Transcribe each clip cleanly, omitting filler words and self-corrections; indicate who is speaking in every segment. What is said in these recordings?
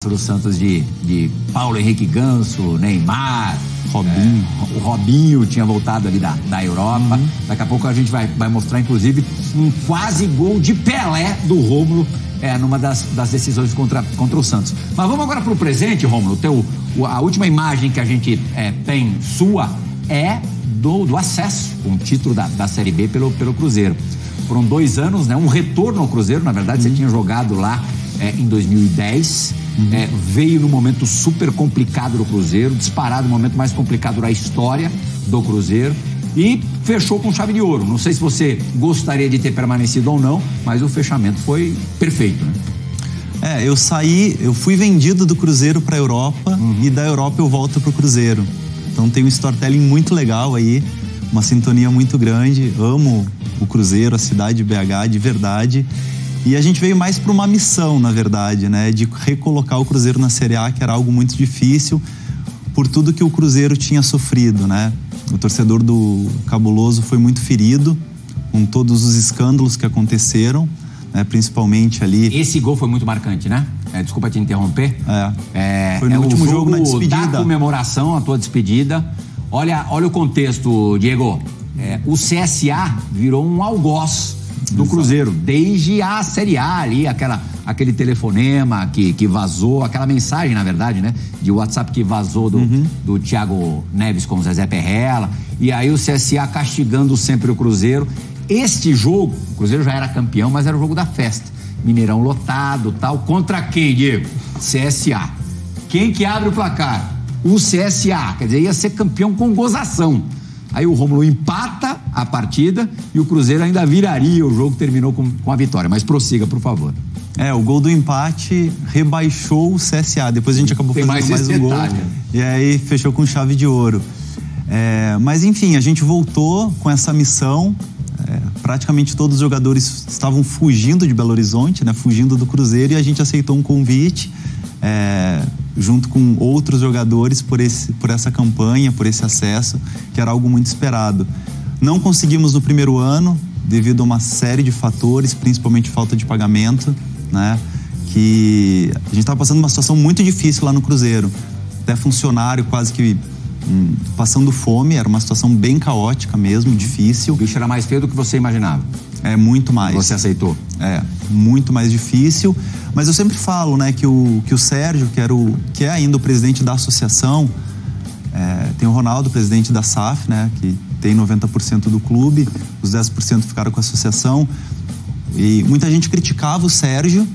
Speaker 1: pelo Santos de Paulo Henrique Ganso, Neymar,
Speaker 2: Robinho.
Speaker 1: O Robinho tinha voltado ali da Europa. Daqui a pouco a gente vai mostrar, inclusive, um quase gol de Pelé do Rômulo numa das decisões contra o Santos. Mas vamos agora pro presente, Rômulo. A última imagem que a gente tem sua é do acesso, com o título da Série B pelo Cruzeiro. Foram 2 anos, né? Um retorno ao Cruzeiro, na verdade, você tinha jogado lá em 2010, veio num momento super complicado do Cruzeiro, disparado o momento mais complicado da história do Cruzeiro, e fechou com chave de ouro. Não sei se você gostaria de ter permanecido ou não, mas o fechamento foi perfeito, né?
Speaker 2: Eu fui vendido do Cruzeiro para a Europa e da Europa eu volto pro Cruzeiro. Então tem um storytelling muito legal aí, uma sintonia muito grande. Amo o Cruzeiro, a cidade de BH, de verdade. E a gente veio mais para uma missão, na verdade, né? De recolocar o Cruzeiro na Série A, que era algo muito difícil, por tudo que o Cruzeiro tinha sofrido, né? O torcedor do Cabuloso foi muito ferido com todos os escândalos que aconteceram, né? Principalmente ali...
Speaker 1: Esse gol foi muito marcante, né? Desculpa te interromper.
Speaker 2: Foi no último jogo, na despedida.
Speaker 1: Da comemoração, a tua despedida. Olha o contexto, Diego. O CSA virou um algoz do Cruzeiro, desde a Série A ali, aquele telefonema que vazou, aquela mensagem, na verdade, né, de WhatsApp que vazou do Thiago Neves com o Zezé Perrella, e aí o CSA castigando sempre o Cruzeiro. Este jogo, o Cruzeiro já era campeão, mas era o jogo da festa, Mineirão lotado, tal, contra quem, Diego? CSA. Quem que abre o placar? O CSA, quer dizer, ia ser campeão com gozação. Aí o Rômulo empata a partida e o Cruzeiro ainda viraria, o jogo terminou com a vitória. Mas prossiga, por favor.
Speaker 2: O gol do empate rebaixou o CSA. Depois a gente acabou fazendo mais um gol. E aí fechou com chave de ouro. Mas enfim, a gente voltou com essa missão. Praticamente todos os jogadores estavam fugindo de Belo Horizonte, né? Fugindo do Cruzeiro, e a gente aceitou um convite, junto com outros jogadores, por essa campanha, por esse acesso, que era algo muito esperado. Não conseguimos no primeiro ano, devido a uma série de fatores, principalmente falta de pagamento, né? Que a gente estava passando uma situação muito difícil lá no Cruzeiro. Até funcionário quase que passando fome, era uma situação bem caótica mesmo, difícil.
Speaker 1: O bicho era mais feio do que você imaginava.
Speaker 2: Muito mais.
Speaker 1: Você aceitou?
Speaker 2: Muito mais difícil. Mas eu sempre falo, né, que o Sérgio, que é ainda o presidente da associação, tem o Ronaldo, presidente da SAF, né, que tem 90% do clube, os 10% ficaram com a associação. E muita gente criticava o Sérgio,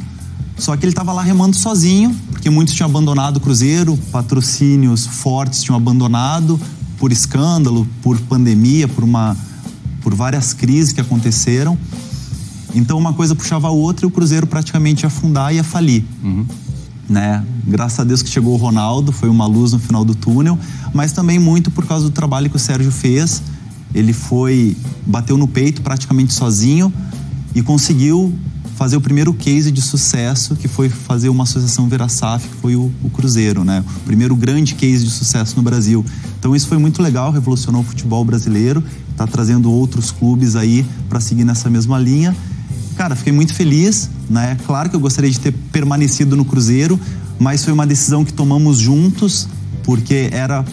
Speaker 2: só que ele estava lá remando sozinho, porque muitos tinham abandonado o Cruzeiro, patrocínios fortes tinham abandonado por escândalo, por pandemia, por várias crises que aconteceram. Então uma coisa puxava a outra e o Cruzeiro praticamente ia afundar e ia falir. Né? Graças a Deus que chegou o Ronaldo, foi uma luz no final do túnel, mas também muito por causa do trabalho que o Sérgio fez. Ele bateu no peito praticamente sozinho e conseguiu fazer o primeiro case de sucesso, que foi fazer uma associação virar SAF, que foi o Cruzeiro, né? O primeiro grande case de sucesso no Brasil. Então isso foi muito legal, revolucionou o futebol brasileiro, está trazendo outros clubes aí para seguir nessa mesma linha. Cara, fiquei muito feliz, né? Claro que eu gostaria de ter permanecido no Cruzeiro, mas foi uma decisão que tomamos juntos, porque era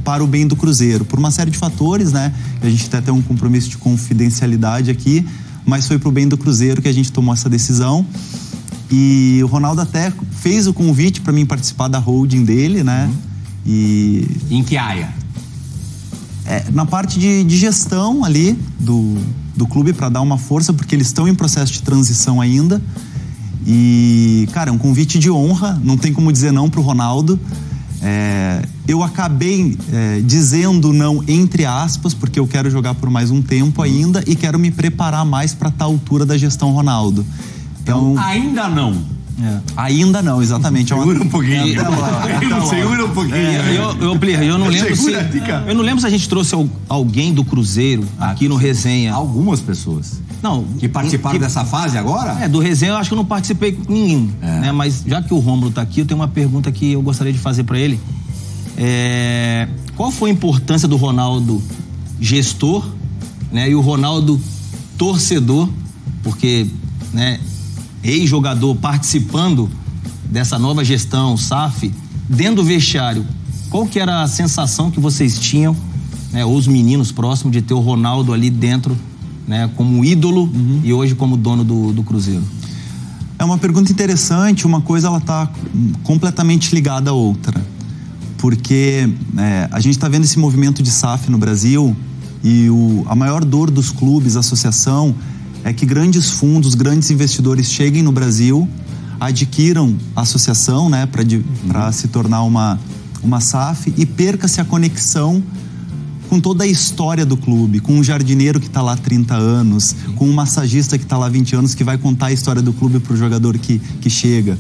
Speaker 2: para o bem do Cruzeiro, por uma série de fatores, né? A gente até tem um compromisso de confidencialidade aqui, mas foi para o bem do Cruzeiro que a gente tomou essa decisão. E o Ronaldo até fez o convite para mim participar da holding dele, né? E
Speaker 1: em que área?
Speaker 2: Na parte de gestão ali do clube, para dar uma força, porque eles estão em processo de transição ainda. E, cara, é um convite de honra, não tem como dizer não pro Ronaldo. Eu acabei dizendo não entre aspas, porque eu quero jogar por mais um tempo ainda e quero me preparar mais para tal altura da gestão Ronaldo. Então,
Speaker 1: ainda não.
Speaker 2: Ainda não, exatamente.
Speaker 1: Segura um pouquinho.
Speaker 3: Segura um pouquinho. Eu não lembro se a gente trouxe alguém do Cruzeiro aqui no Resenha.
Speaker 1: Algumas pessoas.
Speaker 3: Não,
Speaker 1: que participaram dessa fase agora?
Speaker 3: Do Resenha eu acho que eu não participei com ninguém, né? Mas já que o Rômulo tá aqui, eu tenho uma pergunta que eu gostaria de fazer para ele. Qual foi a importância do Ronaldo gestor, né, e o Ronaldo torcedor, porque, né, ex-jogador participando dessa nova gestão, SAF, dentro do vestiário, qual que era a sensação que vocês tinham, né, os meninos próximos, de ter o Ronaldo ali dentro, né, como ídolo e hoje como dono do Cruzeiro?
Speaker 2: É uma pergunta interessante. Uma coisa ela está completamente ligada à outra, porque a gente está vendo esse movimento de SAF no Brasil e a maior dor dos clubes, a associação, é que grandes fundos, grandes investidores cheguem no Brasil, adquiram a associação, né, para se tornar uma SAF, e perca-se a conexão com toda a história do clube, com um jardineiro que está lá há 30 anos, com um massagista que está lá há 20 anos, que vai contar a história do clube para o jogador que chega.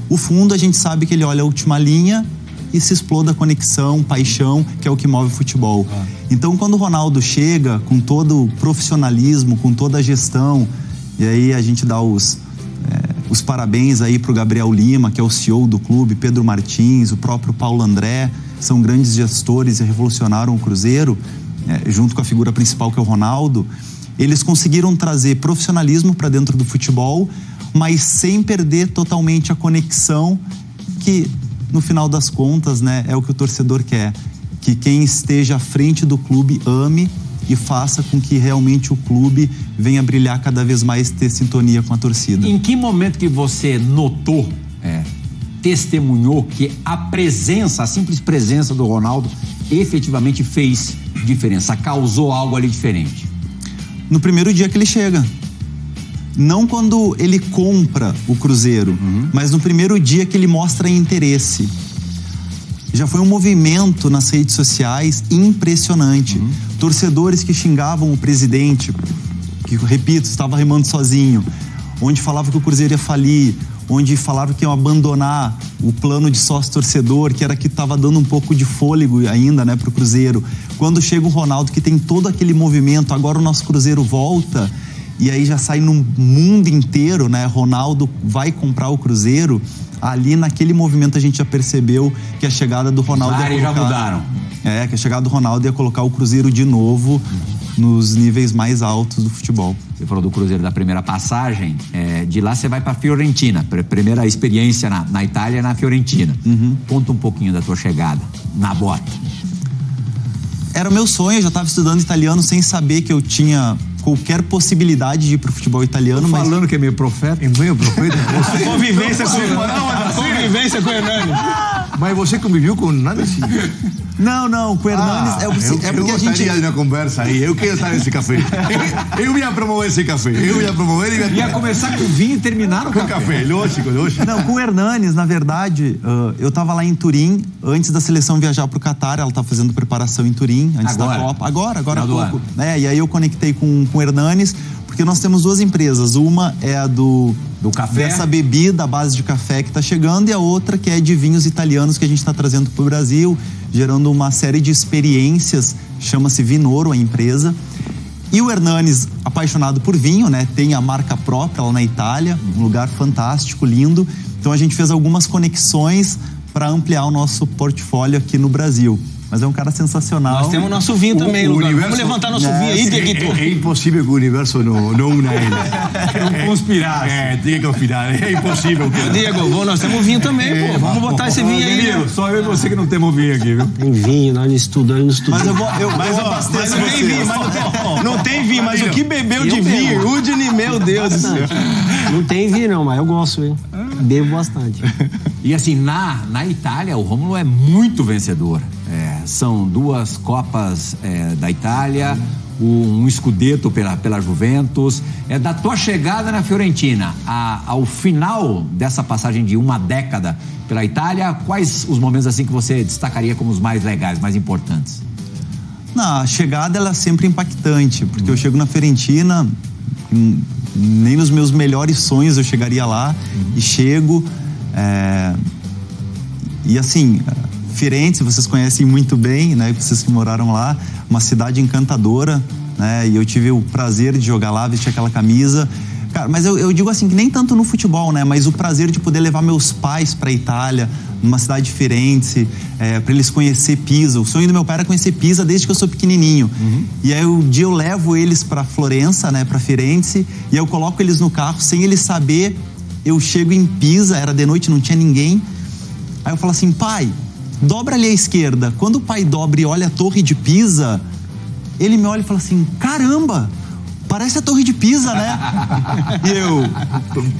Speaker 2: O fundo, a gente sabe que ele olha a última linha e se exploda a conexão, paixão, que é o que move o futebol. Então, quando o Ronaldo chega com todo o profissionalismo, com toda a gestão, e aí a gente dá os parabéns aí pro Gabriel Lima, que é o CEO do clube, Pedro Martins, o próprio Paulo André, são grandes gestores e revolucionaram o Cruzeiro, junto com a figura principal, que é o Ronaldo. Eles conseguiram trazer profissionalismo para dentro do futebol, mas sem perder totalmente a conexão, que no final das contas, né, é o que o torcedor quer, que quem esteja à frente do clube ame e faça com que realmente o clube venha brilhar cada vez mais, ter sintonia com a torcida.
Speaker 1: Em que momento que você notou, testemunhou que a simples presença do Ronaldo efetivamente fez diferença, causou algo ali diferente?
Speaker 2: No primeiro dia que ele chega. Não quando ele compra o Cruzeiro, mas no primeiro dia que ele mostra interesse. Já foi um movimento nas redes sociais impressionante. Torcedores que xingavam o presidente, que, repito, estava remando sozinho, onde falava que o Cruzeiro ia falir, onde falava que iam abandonar o plano de sócio-torcedor, que era que estava dando um pouco de fôlego ainda, né, para o Cruzeiro. Quando chega o Ronaldo, que tem todo aquele movimento, agora o nosso Cruzeiro volta, e aí já sai no mundo inteiro, né? Ronaldo vai comprar o Cruzeiro. Ali naquele movimento a gente já percebeu que a chegada do Ronaldo
Speaker 1: já mudaram.
Speaker 2: Que a chegada do Ronaldo ia colocar o Cruzeiro de novo nos níveis mais altos do futebol.
Speaker 1: Você falou do Cruzeiro da primeira passagem, de lá você vai para Fiorentina, primeira experiência na Itália, na Fiorentina. Conta um pouquinho da tua chegada na bota.
Speaker 2: Era o meu sonho, eu já estava estudando italiano sem saber que eu tinha qualquer possibilidade de ir pro futebol italiano.
Speaker 1: Mas falando que é meio profeta.
Speaker 4: É meio profeta.
Speaker 3: A convivência com o Hernani.
Speaker 4: Mas você conviveu com o Hernani?
Speaker 2: Não, com o Hernani
Speaker 4: eu porque a gente... de uma conversa aí, eu quero estar nesse café. Eu ia promover esse café.
Speaker 1: Ia começar com vinho e terminar no
Speaker 4: café. Lógico.
Speaker 2: Não, com o Hernani, na verdade, eu tava lá em Turim, antes da seleção viajar pro Catar, ela tá fazendo preparação em Turim, antes da Copa. Agora há pouco. E aí eu conectei com o Hernani, porque nós temos duas empresas. Uma é a do café, dessa bebida à base de café que está chegando, e a outra que é de vinhos italianos que a gente está trazendo para o Brasil, gerando uma série de experiências, chama-se Vinoro a empresa. E o Hernanes, apaixonado por vinho, né? Tem a marca própria lá na Itália, um lugar fantástico, lindo. Então a gente fez algumas conexões para ampliar o nosso portfólio aqui no Brasil. Mas é um cara sensacional.
Speaker 3: Nós temos nosso vinho também, Lucas. Vamos levantar nosso vinho aí, Dieguito.
Speaker 4: É impossível que o universo não una ele.
Speaker 1: Não conspirar.
Speaker 4: Tem que conspirar. É impossível.
Speaker 3: Diego, nós temos vinho também, pô. Vamos botar esse vinho aí.
Speaker 1: Amigo, só eu e você que não temos vinho aqui, viu?
Speaker 5: Tem vinho, nós não estudamos.
Speaker 2: Mas eu abasteço você.
Speaker 3: Não tem vinho, mas o que bebeu de vinho, Udine, meu Deus do céu.
Speaker 5: Não tem vinho não, mas eu gosto, hein? Bebo bastante.
Speaker 1: E assim, na Itália, o Rômulo é muito vencedor. São 2 Copas da Itália, um Scudetto pela Juventus. Da tua chegada na Fiorentina ao final dessa passagem de uma década pela Itália, quais os momentos assim que você destacaria como os mais legais, mais importantes?
Speaker 2: A chegada ela é sempre impactante, porque eu chego na Fiorentina, nem nos meus melhores sonhos eu chegaria lá, e chego, e assim, Firenze, vocês conhecem muito bem, né? Vocês que moraram lá, uma cidade encantadora, né? E eu tive o prazer de jogar lá, vestir aquela camisa. Cara, mas eu digo assim, que nem tanto no futebol, né? Mas o prazer de poder levar meus pais pra Itália, numa cidade de Firenze, pra eles conhecer Pisa. O sonho do meu pai era conhecer Pisa desde que eu sou pequenininho. E aí um dia eu levo eles pra Florença, né? Pra Firenze, e eu coloco eles no carro sem eles saber. Eu chego em Pisa, era de noite, não tinha ninguém. Aí eu falo assim, pai, dobra ali à esquerda. Quando o pai dobra e olha a Torre de Pisa, ele me olha e fala assim, caramba, parece a Torre de Pisa, né? E eu,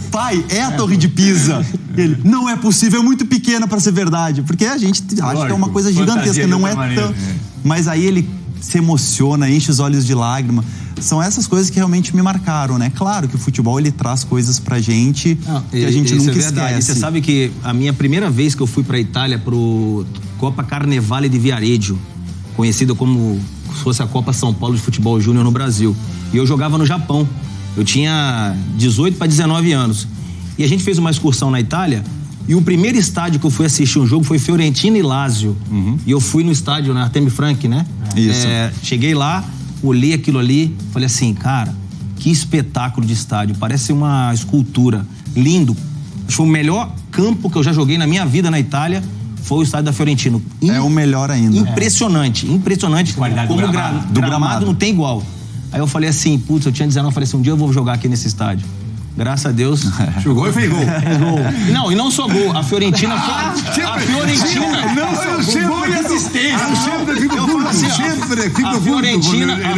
Speaker 2: pai, é a Torre de Pisa. Ele, não é possível, é muito pequena para ser verdade. Porque a gente acha que é uma coisa gigantesca, não é tão... Mas aí ele se emociona, enche os olhos de lágrima. São essas coisas que realmente me marcaram, né? Claro que o futebol, ele traz coisas pra gente que a gente nunca esquece.
Speaker 3: Você sabe que a minha primeira vez que eu fui pra Itália, pro Copa Carnevale di Viareggio, conhecida como se fosse a Copa São Paulo de Futebol Júnior no Brasil. E eu jogava no Japão. Eu tinha 18 para 19 anos. E a gente fez uma excursão na Itália, e o primeiro estádio que eu fui assistir um jogo foi Fiorentina e Lazio. E eu fui no estádio, na Artemio Franchi, né?
Speaker 2: Isso.
Speaker 3: Cheguei lá, olhei aquilo ali, falei assim, cara, que espetáculo de estádio, parece uma escultura, lindo. Acho que foi o melhor campo que eu já joguei na minha vida na Itália, foi o estádio da Fiorentina.
Speaker 2: É o melhor ainda.
Speaker 3: Impressionante.
Speaker 1: Qualidade
Speaker 3: como
Speaker 1: do
Speaker 3: gramado não tem igual. Aí eu falei assim, putz, eu tinha 19, eu falei assim, um dia eu vou jogar aqui nesse estádio. Graças a Deus.
Speaker 4: Jogou e fez gol.
Speaker 3: Não, e não só gol. A Fiorentina foi. A Fiorentina.
Speaker 4: Não só gol e assistência.
Speaker 3: A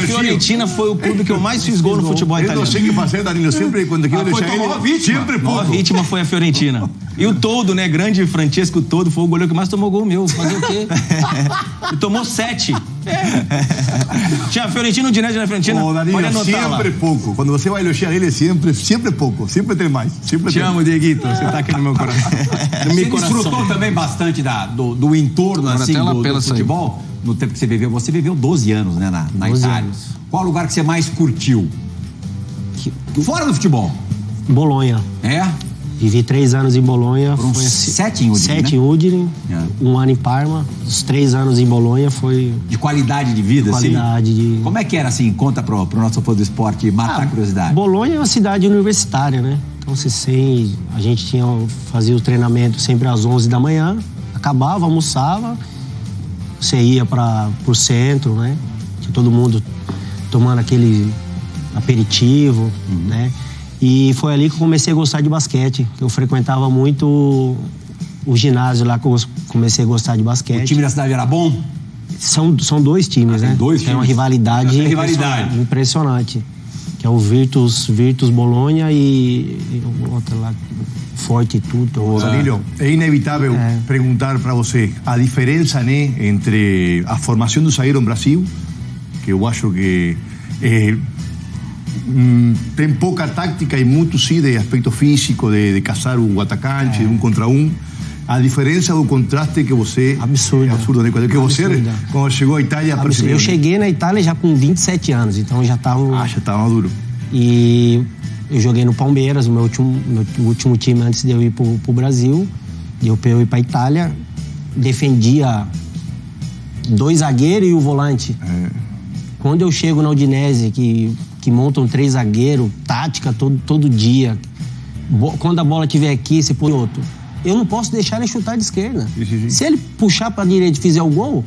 Speaker 3: Fiorentina foi o clube que eu mais fiz gol no futebol italiano.
Speaker 4: Eu não sei o que fazer, Danilo. Sempre quando eu deixar ele. Sempre pouco.
Speaker 3: A vítima foi a Fiorentina. E o Toldo, né? Grande Francesco Toldo, foi o goleiro que mais tomou gol meu. Fazer o quê? E tomou 7. Tinha a Fiorentina, o Udinese na Fiorentina.
Speaker 4: Danilo, sempre pouco. Quando você vai elogiar ele, sempre pouco. Sempre tem mais.
Speaker 3: Te amo, Dieguito. Você tá aqui no meu coração. No meu coração.
Speaker 1: Você desfrutou também bastante do entorno, assim, do futebol? No tempo que você viveu 12 anos, né, na Itália. Anos. Qual lugar que você mais curtiu? Fora do futebol?
Speaker 5: Bolonha.
Speaker 1: É?
Speaker 5: Vivi 3 anos em Bolonha.
Speaker 1: Foram 7 em Udine,
Speaker 5: 7 em Udine, 1 ano em Parma. Os 3 anos em Bolonha foi...
Speaker 1: De qualidade de vida,
Speaker 5: qualidade
Speaker 1: assim?
Speaker 5: De...
Speaker 1: Como é que era, assim? Conta pro nosso fã do esporte, matar a curiosidade.
Speaker 5: Bolonha é uma cidade universitária, né? Então, a gente fazia o treinamento sempre às 11 da manhã, acabava, almoçava, você ia pro centro, né? Tinha todo mundo tomando aquele aperitivo, né? E foi ali que eu comecei a gostar de basquete. Eu frequentava muito o ginásio lá que eu comecei a gostar de basquete.
Speaker 1: O time da cidade era bom?
Speaker 5: São 2 times, né? Tem uma rivalidade impressionante. Que é o Virtus Bolonha e outra lá, Forte tudo.
Speaker 4: Danilo, é inevitável perguntar para você a diferença, né, entre a formação do zagueiro no Brasil, que eu acho que tem pouca tática e muito sim de aspecto físico, de caçar o atacante, de 1 contra 1. A diferença do contraste que você...
Speaker 5: Absurdo.
Speaker 4: É absurdo, né? Que você, quando chegou à Itália, percebeu.
Speaker 5: Eu cheguei na Itália já com 27 anos, então já estava...
Speaker 4: Já estava maduro.
Speaker 5: E eu joguei no Palmeiras, o meu último time antes de eu ir pro Brasil. E eu ir pra Itália, defendia 2 zagueiros e o volante. Quando eu chego na Udinese, que montam 3 zagueiros, tática todo dia. Quando a bola estiver aqui, você põe outro. Eu não posso deixar ele chutar de esquerda.
Speaker 4: Sim.
Speaker 5: Se ele puxar para a direita e fizer o gol...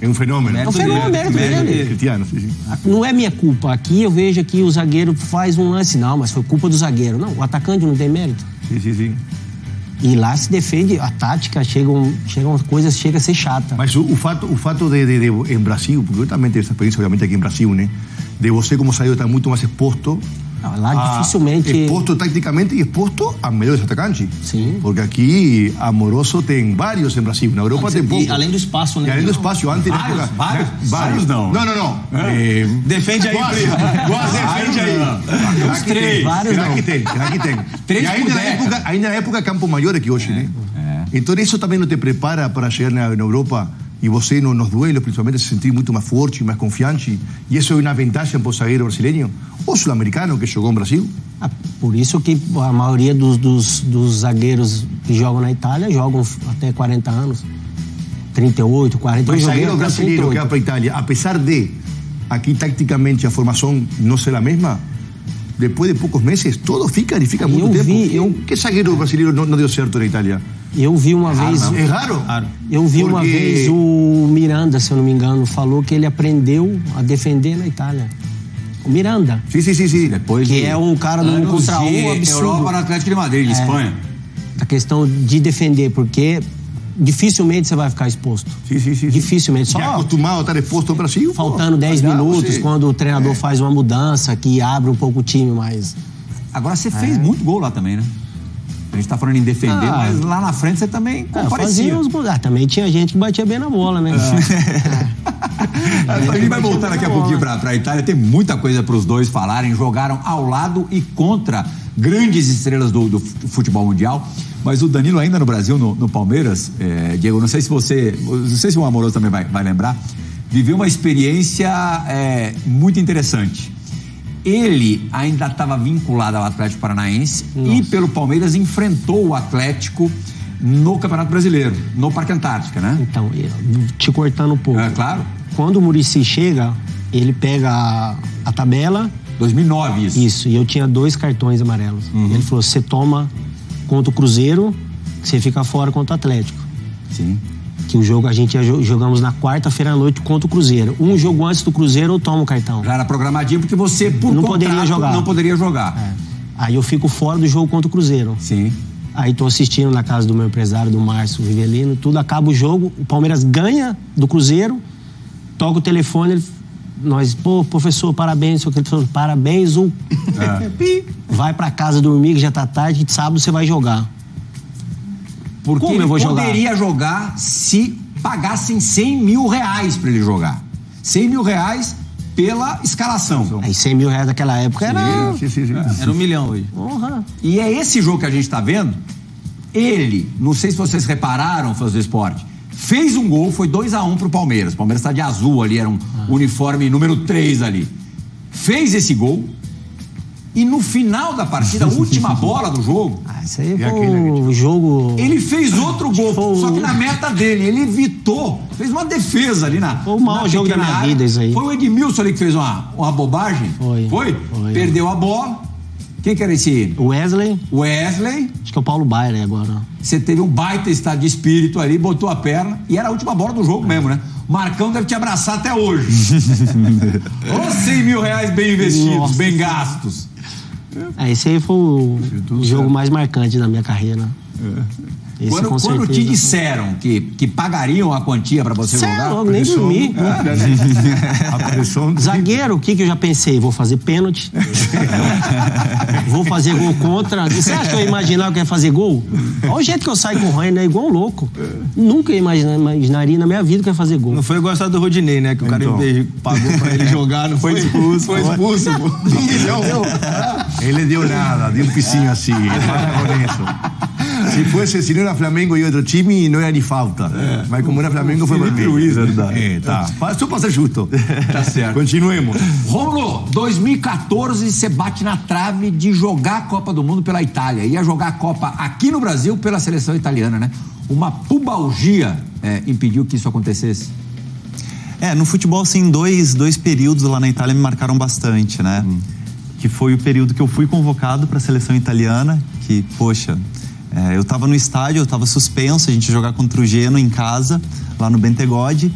Speaker 4: É um fenômeno.
Speaker 5: É um fenômeno, mérito dele.
Speaker 4: Cristiano, sim.
Speaker 5: Não é minha culpa. Aqui eu vejo que o zagueiro faz um lance. Não, mas foi culpa do zagueiro. Não, o atacante não tem mérito.
Speaker 4: Sim.
Speaker 5: E lá se defende, a tática chegam coisas, chega a ser chata.
Speaker 4: Mas o fato de em Brasil, porque eu também tenho essa experiência, obviamente, aqui em Brasil, né? De você, como zagueiro, estar muito mais exposto.
Speaker 5: Lá dificilmente...
Speaker 4: Exposto taticamente e exposto a melhores atacantes.
Speaker 5: Sim.
Speaker 4: Porque aqui, Amoroso tem vários em Brasil. Na Europa tem poucos.
Speaker 3: E além do espaço, né?
Speaker 4: E além do espaço. Antes
Speaker 1: Vários não.
Speaker 4: Não.
Speaker 3: Defende aí,
Speaker 4: Defende aí.
Speaker 1: Os 3.
Speaker 4: Será que tem?
Speaker 1: 3
Speaker 4: e ainda na época Campo Maior é que hoje, né? Então isso também não te prepara para chegar na Europa e você nos duelos, principalmente, se sentir muito mais forte, mais confiante. E isso é uma vantagem para o zagueiro brasileiro ou sul-americano que jogou no Brasil?
Speaker 5: Por isso que a maioria dos zagueiros que jogam na Itália jogam até 40 anos. 38, 40.
Speaker 4: Mas o zagueiro brasileiro que vai para a Itália, apesar de aqui taticamente a formação não ser a mesma, depois de poucos meses, todo fica muito tempo. Que zagueiro brasileiro não deu certo na Itália?
Speaker 5: Eu vi uma vez...
Speaker 4: É raro?
Speaker 5: Eu vi uma vez o Miranda, se eu não me engano, falou que ele aprendeu a defender na Itália. O Miranda.
Speaker 4: Sim.
Speaker 1: Depois
Speaker 5: Que é um cara no contra um absurdo.
Speaker 1: Europa no Atlético de Madrid, de Espanha.
Speaker 5: A questão de defender, porque dificilmente você vai ficar exposto.
Speaker 4: Sim.
Speaker 5: Dificilmente. Só
Speaker 4: Já acostumado a estar exposto no Brasil.
Speaker 5: faltando 10 minutos, quando o treinador faz uma mudança que abre um pouco o time, mas...
Speaker 1: Agora você fez muito gol lá também, né? A gente tá falando em defender, mas lá na frente você também comparecia.
Speaker 5: Também tinha gente que batia bem na bola, né?
Speaker 1: A gente vai voltar daqui a pouquinho pra Itália, tem muita coisa pros dois falarem. Jogaram ao lado e contra grandes estrelas do futebol mundial. Mas o Danilo ainda no Brasil, no Palmeiras, Diego, não sei se o Amoroso também vai lembrar, viveu uma experiência muito interessante. Ele ainda estava vinculado ao Atlético Paranaense e pelo Palmeiras enfrentou o Atlético no Campeonato Brasileiro, no Parque Antártica, né?
Speaker 5: Então, te cortando um pouco.
Speaker 1: Claro.
Speaker 5: Quando o Muricy chega, ele pega a tabela.
Speaker 1: 2009 isso.
Speaker 5: Isso, e eu tinha 2 cartões amarelos. Ele falou, você toma contra o Cruzeiro, você fica fora contra o Atlético.
Speaker 1: Sim.
Speaker 5: Que o jogo, a gente jogamos na quarta-feira à noite contra o Cruzeiro. Um jogo antes do Cruzeiro, eu tomo o cartão.
Speaker 1: Já era programadinho, porque você, por
Speaker 5: não
Speaker 1: contrato, não poderia jogar.
Speaker 5: Aí eu fico fora do jogo contra o Cruzeiro.
Speaker 1: Sim.
Speaker 5: Aí tô assistindo na casa do meu empresário, do Márcio Vivelino, tudo, acaba o jogo, o Palmeiras ganha do Cruzeiro, toca o telefone, nós, professor, parabéns, parabéns, vai pra casa dormir, que já tá tarde, sábado você vai jogar.
Speaker 1: Porque
Speaker 5: como
Speaker 1: ele
Speaker 5: eu vou
Speaker 1: poderia jogar se pagassem R$100 mil pra ele jogar. R$100 mil pela escalação.
Speaker 5: Aí R$100 mil naquela época era...
Speaker 3: Era 1 milhão hoje.
Speaker 1: E é esse jogo que a gente tá vendo. Ele, não sei se vocês repararam, fãs do esporte, fez um gol, foi 2-1 pro Palmeiras. O Palmeiras tá de azul ali, era um uniforme número 3 ali. Fez esse gol. E no final da partida, a última bola do jogo...
Speaker 5: Isso aí foi o jogo...
Speaker 1: Ele fez outro gol, só que na meta dele. Ele evitou, fez uma defesa ali na...
Speaker 5: Foi o maior jogo da minha vida, isso aí.
Speaker 1: Foi o Edmilson ali que fez uma bobagem? Foi? Perdeu a bola. Quem que era esse?
Speaker 5: Wesley.
Speaker 1: Acho
Speaker 5: que é o Paulo Baier agora.
Speaker 1: Você teve um baita estado de espírito ali, botou a perna, e era a última bola do jogo mesmo, né? O Marcão deve te abraçar até hoje. Ô, R$100 mil bem investidos, bem gastos.
Speaker 5: Esse aí foi o jogo mais marcante da minha carreira.
Speaker 1: Quando te disseram que pagariam a quantia pra você jogar...
Speaker 5: Logo, nem dormi. Zagueiro, o que eu já pensei? Vou fazer pênalti. Vou fazer gol contra. Você acha que eu imaginava que ia fazer gol? Olha o jeito que eu saio correndo, é igual um louco. Nunca imaginaria na minha vida que ia fazer gol.
Speaker 3: Não foi gostar do Rodinei, né? Que o cara pagou pra ele jogar, não foi expulso. Foi expulso.
Speaker 4: Ele deu nada, deu um pisinho assim. Para com isso. Se não era Flamengo e outro time, não era nem falta. Mas como era Flamengo, foi vermelho. Tá. Só pra ser justo.
Speaker 1: Tá certo.
Speaker 4: Continuemos.
Speaker 1: Rômulo, 2014 você bate na trave de jogar a Copa do Mundo pela Itália. Ia jogar a Copa aqui no Brasil pela seleção italiana, né? Uma pubalgia impediu que isso acontecesse?
Speaker 2: No futebol, assim, dois períodos lá na Itália me marcaram bastante, né? Que foi o período que eu fui convocado para a seleção italiana, que, poxa, eu estava no estádio, eu estava suspenso, a gente ia jogar contra o Genoa em casa, lá no Bentegode.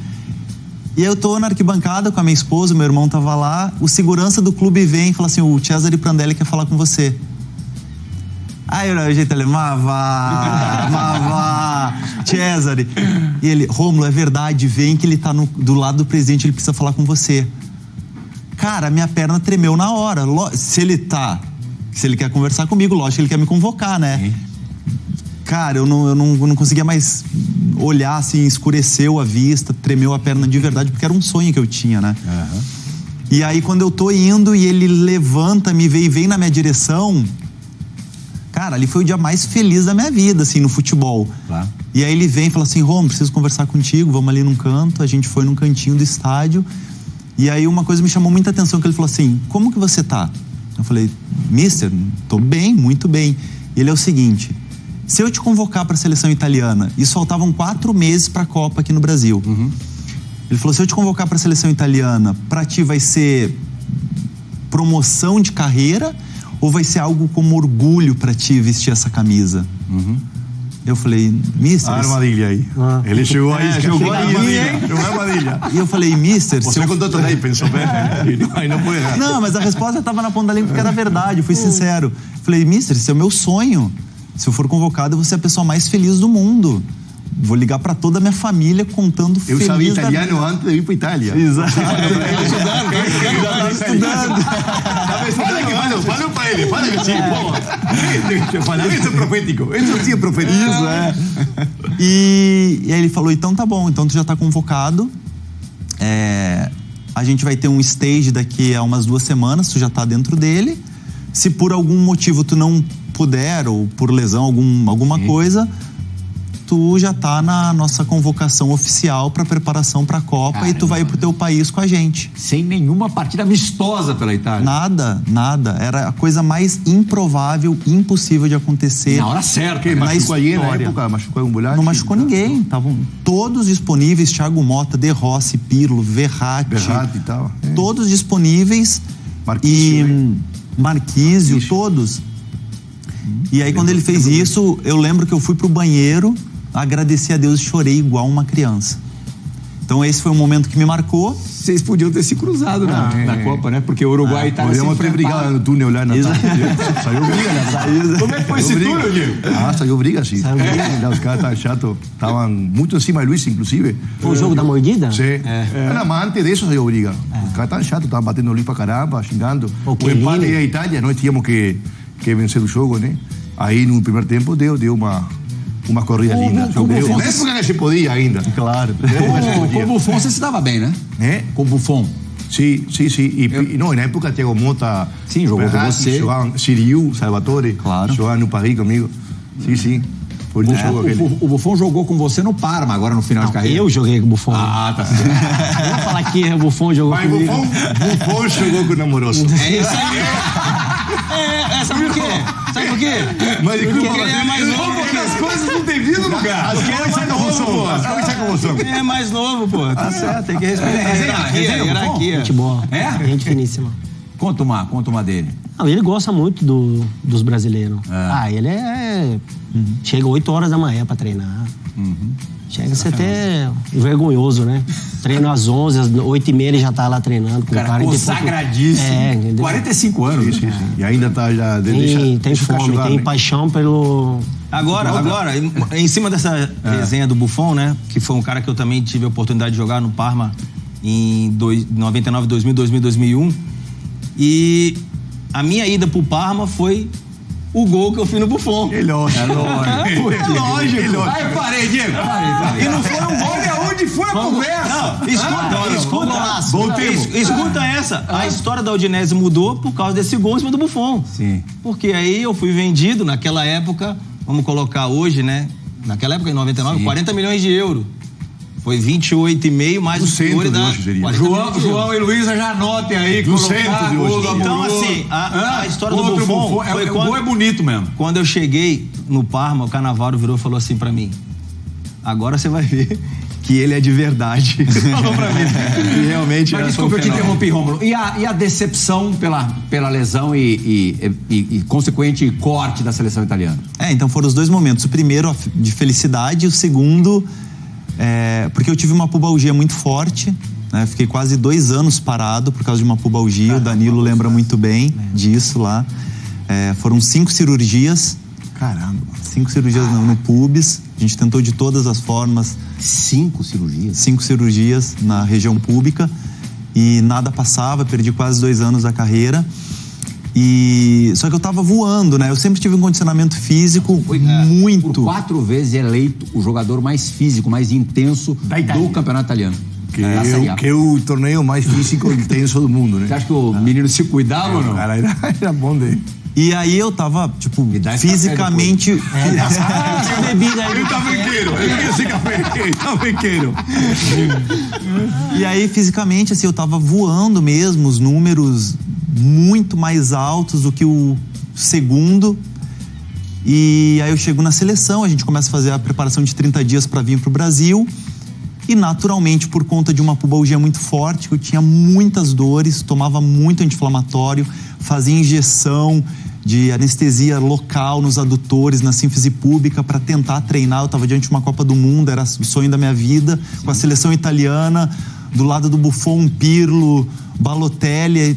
Speaker 2: E aí eu tô na arquibancada com a minha esposa, meu irmão tava lá, o segurança do clube vem e fala assim, o Cesare Prandelli quer falar com você. Aí o jeito ele, Cesare. E ele, Rômulo, é verdade, vem que ele tá do lado do presidente, ele precisa falar com você. Cara, minha perna tremeu na hora. Se ele quer conversar comigo, lógico que ele quer me convocar, né? Sim. Cara, eu não conseguia mais olhar, assim, escureceu a vista, tremeu a perna de verdade, porque era um sonho que eu tinha, né? Uhum. E aí, quando eu tô indo e ele levanta, me vê e vem na minha direção, cara, ali foi o dia mais feliz da minha vida, assim, no futebol. Claro. E aí ele vem e fala assim, Rômulo, preciso conversar contigo, vamos ali num canto. A gente foi num cantinho do estádio. E aí uma coisa me chamou muita atenção, que ele falou assim, como que você tá? Eu falei, mister, tô bem, muito bem. E ele é o seguinte, se eu te convocar para a seleção italiana, e faltavam 4 meses para a Copa aqui no Brasil. Uhum. Ele falou, se eu te convocar para a seleção italiana, para ti vai ser promoção de carreira ou vai ser algo como orgulho para ti vestir essa camisa? Uhum. Eu falei, mister...
Speaker 4: Armadilha aí. Ele chegou aí.
Speaker 3: Jogou aí,
Speaker 4: hein? Não é armadilha.
Speaker 2: E eu falei, mister...
Speaker 4: Você contou tudo aí, pensou bem. Aí não foi errado.
Speaker 2: Não, mas a resposta estava na ponta da língua porque era verdade, eu fui sincero. Falei, mister, esse é o meu sonho. Se eu for convocado, eu vou ser a pessoa mais feliz do mundo. Vou ligar para toda a minha família contando
Speaker 4: feliz. Eu sabia italiano antes de ir para Itália.
Speaker 2: Exato.
Speaker 4: Estava estudando. Fala para ele, fala que sim. Isso é profético. Isso sim é profético.
Speaker 2: Isso, é. E aí ele falou, então tá bom, então tu já tá convocado. A gente vai ter um stage daqui a umas 2 semanas, tu já tá dentro dele. Se por algum motivo tu não puder, ou por lesão, alguma coisa, tu já tá na nossa convocação oficial para preparação para a Copa. Caramba. E tu vai pro teu país com a gente.
Speaker 1: Sem nenhuma partida amistosa pela Itália.
Speaker 2: Nada. Era a coisa mais improvável, impossível de acontecer.
Speaker 4: Na hora certa. Machucou aí na época? Machucou um Bulati?
Speaker 2: Não machucou ninguém. Estavam todos disponíveis. Thiago Motta, De Rossi, Pirlo, Verratti
Speaker 4: e tal.
Speaker 2: Todos disponíveis. Marquísio, todos. E aí, quando ele fez isso, eu lembro que eu fui pro banheiro, agradeci a Deus e chorei igual uma criança. Então, esse foi um momento que me marcou.
Speaker 1: Vocês podiam ter se cruzado na Copa, né? Porque o Uruguai e Itália
Speaker 4: podíamos ter brigado no túnel lá na Saiu briga, né?
Speaker 1: Como é que foi esse túnel, Diego?
Speaker 4: Saiu briga, sim. Os caras estavam chatos. Estavam muito em cima de Luiz, inclusive.
Speaker 5: Foi o jogo da mordida?
Speaker 4: Sim. Mas antes disso saiu briga. Os caras estavam chatos, estavam batendo o Luiz pra caramba, xingando. O empate e a Itália, nós tínhamos que vencer o jogo, né? Aí, no primeiro tempo, deu uma corrida linda. Na época que se podia ainda.
Speaker 2: Claro.
Speaker 1: Com o Buffon você se dava bem, né? Com o Buffon.
Speaker 4: Sim. E na época, Thiago Motta...
Speaker 1: Sim, jogou com você.
Speaker 4: Jogavam Siriu, Salvatore.
Speaker 2: Claro.
Speaker 4: Jogavam no Paris comigo. Sim.
Speaker 1: O Buffon jogou com você no Parma, agora no final de carreira.
Speaker 5: Eu joguei com o Buffon.
Speaker 1: Tá certo.
Speaker 5: Eu vou falar que o Buffon jogou comigo.
Speaker 4: Buffon jogou com o namoroso.
Speaker 3: É isso aí. Sabe por quê?
Speaker 4: Mas
Speaker 3: porque ele é mais novo.
Speaker 4: Porque as coisas não têm vindo, lugar. As coisas é comoção.
Speaker 3: É mais novo, pô. Tá certo, tem que respeitar a hierarquia.
Speaker 5: Gente boa. Gente finíssima.
Speaker 1: Conta uma dele.
Speaker 5: Não, ele gosta muito dos brasileiros. Ele chega 8 horas da manhã pra treinar. Chega a ser até vergonhoso, né? Treino às 11, às 8h30 ele já tá lá treinando. Com
Speaker 1: cara consagradíssimo. 45 anos.
Speaker 4: Sim. E ainda tá já...
Speaker 5: Tem fome, tem paixão pelo...
Speaker 3: Agora, em cima dessa resenha do Buffon, né? Que foi um cara que eu também tive a oportunidade de jogar no Parma em 99, 2000, 2001. E a minha ida pro Parma foi o gol que eu fiz no Buffon.
Speaker 4: É lógico.
Speaker 1: Aí eu parei, Diego.
Speaker 3: E não foi um gol.
Speaker 1: Olha onde foi a conversa.
Speaker 3: Escuta essa. A história da Udinese mudou por causa desse gol em cima do Buffon.
Speaker 1: Sim.
Speaker 3: Porque aí eu fui vendido naquela época, vamos colocar hoje, né? Naquela época, em 99, 40 milhões de euros. Foi 28,5 mais o
Speaker 4: centro de hoje seria.
Speaker 1: João e Luísa já anotem aí.
Speaker 4: Do centro de hoje.
Speaker 3: Então, assim, a história do Buffon foi
Speaker 1: o gol é bonito mesmo.
Speaker 3: Quando eu cheguei no Parma, o Cannavaro virou e falou assim pra mim: agora você vai ver que ele é de verdade. Falou pra mim. E realmente.
Speaker 1: Mas desculpa, eu te interrompi, Rômulo. E a decepção pela lesão e consequente corte da seleção italiana?
Speaker 2: Então foram os 2 momentos. O primeiro de felicidade, o segundo... porque eu tive uma pubalgia muito forte, né? Fiquei quase 2 anos parado por causa de uma pubalgia. O Danilo lembra muito bem disso lá. Foram 5 cirurgias.
Speaker 4: Caramba.
Speaker 2: 5 cirurgias no pubis. A gente tentou de todas as formas.
Speaker 1: 5 cirurgias?
Speaker 2: 5 cirurgias na região púbica e nada passava. Perdi quase 2 anos da carreira. Só que eu tava voando, né? Eu sempre tive um condicionamento físico muito...
Speaker 1: Por 4 vezes eleito o jogador mais físico, mais intenso do campeonato italiano.
Speaker 4: Que é o torneio mais físico e intenso do mundo, né?
Speaker 1: Você acha que o menino se cuidava ou não?
Speaker 4: Cara, era bom dele.
Speaker 2: E aí eu tava, fisicamente...
Speaker 4: Ele tá banqueiro, ele queria esse café, ele tá banqueiro.
Speaker 2: E aí, fisicamente, assim, eu tava voando mesmo, os números muito mais altos do que o segundo. E aí eu chego na seleção, a gente começa a fazer a preparação de 30 dias para vir pro Brasil. E naturalmente, por conta de uma pubalgia muito forte, eu tinha muitas dores, tomava muito anti-inflamatório, fazia injeção de anestesia local nos adutores, na sínfise pública, para tentar treinar. Eu estava diante de uma Copa do Mundo, era o sonho da minha vida, com a seleção italiana, do lado do Buffon, Pirlo, Balotelli.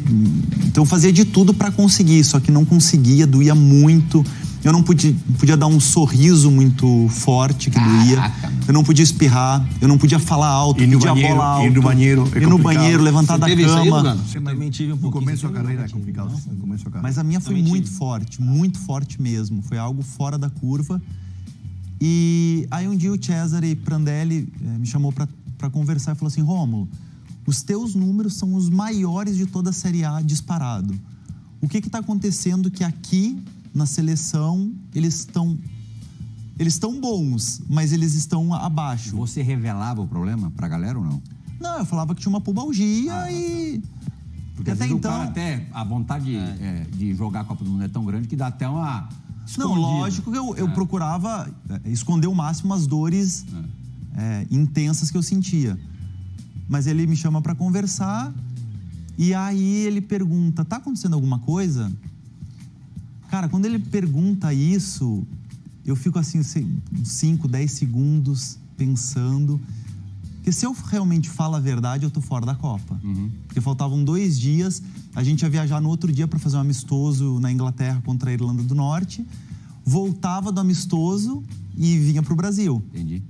Speaker 2: Então eu fazia de tudo para conseguir, só que não conseguia, doía muito. Eu não podia dar um sorriso muito forte, que doía. Eu não podia espirrar, eu não podia falar alto, pedir a bola alto.
Speaker 4: Ir no banheiro,
Speaker 2: levantar da cama.
Speaker 3: Eu também tive um pouquinho.
Speaker 4: No começo da carreira é complicado.
Speaker 2: Mas a minha foi muito forte mesmo. Foi algo fora da curva. E aí um dia o Cesare Prandelli me chamou para conversar e falou assim: Rômulo, os teus números são os maiores de toda a Série A disparado. O que está acontecendo que aqui na seleção eles estão bons, mas eles estão abaixo?
Speaker 1: Você revelava o problema pra galera ou não?
Speaker 2: Não, eu falava que tinha uma pubalgia e...
Speaker 1: Porque até então... até a vontade de jogar a Copa do Mundo é tão grande que dá até uma...
Speaker 2: Não, lógico que eu procurava esconder ao máximo as dores intensas que eu sentia. Mas ele me chama pra conversar e aí ele pergunta: tá acontecendo alguma coisa? Cara, quando ele pergunta isso, eu fico assim, 5, 10 segundos pensando. Porque se eu realmente falo a verdade, eu tô fora da Copa. Porque faltavam 2 dias, a gente ia viajar no outro dia para fazer um amistoso na Inglaterra contra a Irlanda do Norte, voltava do amistoso e vinha pro Brasil.
Speaker 1: Entendi.